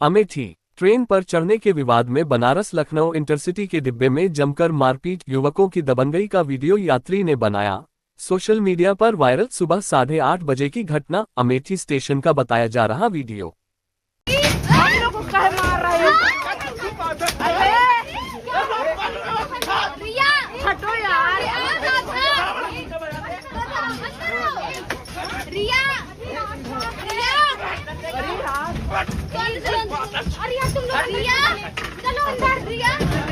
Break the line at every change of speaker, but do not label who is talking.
Amethi train पर चढ़ने के विवाद में बनारस लखनऊ इंटरसिटी के डिब्बे में जमकर मारपीट, युवकों की दबंगई का वीडियो यात्री ने बनाया। सोशल मीडिया पर वायरल। सुबह 8:30 बजे की घटना, अमेठी स्टेशन का बताया जा रहा वीडियो।
अरे यार तुम लोग रिया, चलो अंदर रिया।